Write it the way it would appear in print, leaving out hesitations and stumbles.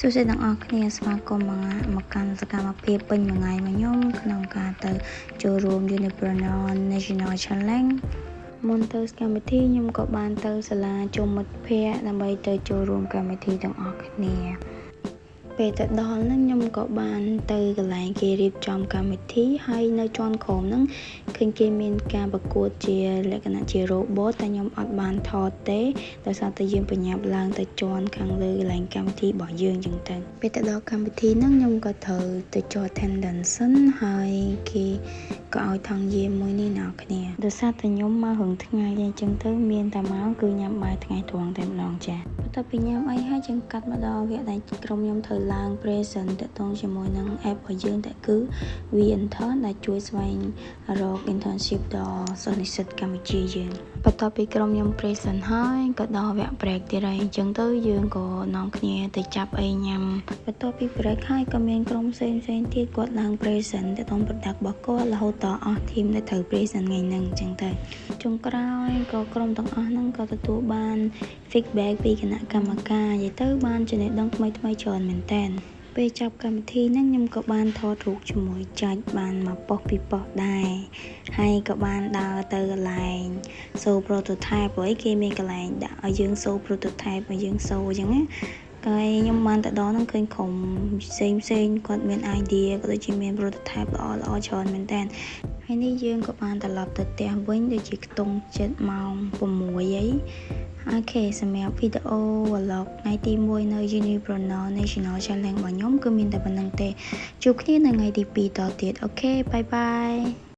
សួស្តីទាំងអស់គ្នាស្វាគមន៍មកកាន់សកម្មភាពពេញមួយថ្ងៃមកខ្ញុំក្នុងការទៅចូលរួម Unipreneur National Challenge មុនទៅកម្មវិធីខ្ញុំក៏បានទៅសាលាជុំមិត្តភ័ក្តិដើម្បីទៅចូលរួមកម្មវិធីទាំងអស់គ្នាពេលទៅដល់ហ្នឹងខ្ញុំក៏បានទៅកន្លែងគេរៀបចំកម្មវិធីហើយនៅជាន់ក្រោមហ្នឹងឃើញគេមានការប្រកួតជាលក្ខណៈជា robot តែខ្ញុំអត់បានថតទេដោយសារតែយើងបញ្ញាប់ឡើងទៅជាន់ខាងលើកន្លែងកម្មវិធីរបស់យើងចឹងទៅពេលទៅដល់កម្មវិធីហ្នឹងខ្ញុំក៏ត្រូវទៅចុះ attendance ហើយគេក៏ឲ្យថងយាមមួយនេះអ្នកគ្នាដោយសារតែខ្ញុំមកហឹងថ្ងៃអញ្ចឹងទៅមានតែមកគឺញ៉ាំបាយថ្ងៃត្រង់តែម្ដងចាបន្ទាប់ពីញ៉ាំអីហើយយើងកាត់មកដល់វគ្គដែលក្រុមខ្ញុំត្រូវឡើង present តទៅជាមួយនឹង app របស់យើងតែគឺ VIntern ដែលជួយស្វែងរក internship ដល់សិស្សនិស្សិតកម្ពុជាយើងបន្ទាប់ពីក្រុមខ្ញុំ present ហើយក៏ដល់វគ្គ break ទៀតហើយអញ្ចឹងទៅយើងក៏នាំគ្នាទៅចាប់អីញ៉ាំបន្ទាប់ពី break ហើយក៏មានក្រុមផ្សេងទៀតគាត់ឡើង present ទៅក្នុង product របស់គាត់រហូតដល់អស់ team ដែលត្រូវ present ថ្ងៃហ្នឹងអញ្ចឹងទៅចុងក្រោយក៏ក្រុមទាំងអស់ហ្នឹងក៏ទទួលបាន feedback ពីគណៈកម្មការនិយាយទៅបានចំណេះដឹងថ្មីច្រើនមែនតើពេលចាប់កម្មវិធីហ្នឹងខ្ញុំក៏បានថតរូបជាមួយចាច់បានមកប៉ុស្តិ៍ពីប៉ុស្តិ៍ដែរហើយក៏បានដើរទៅកន្លែង show prototype ព្រោះគេមានកន្លែងដាក់ឲ្យយើង show prototype ឲ្យយើង show អញ្ចឹងណាហើយខ្ញុំបានទៅដល់ហ្នឹងឃើញក្រុមផ្សេងគាត់មាន idea ក៏ដូចជាមាន prototype ល្អច្រើនមែនតើហើយនេះយើងក៏បានត្រឡប់ទៅផ្ទះវិញដូចជាខ្ទង់7ម៉ោង6អីអូខេសម្រាប់វីដេអូ vlog ថ្ងៃទី1នៅ Unipreneur National Challenge របស់ខ្ញុំគឺមានតែប៉ុណ្្នឹងទេជួបគ្នានៅថ្ងៃទី2តទៀតអូខេបាយបាយ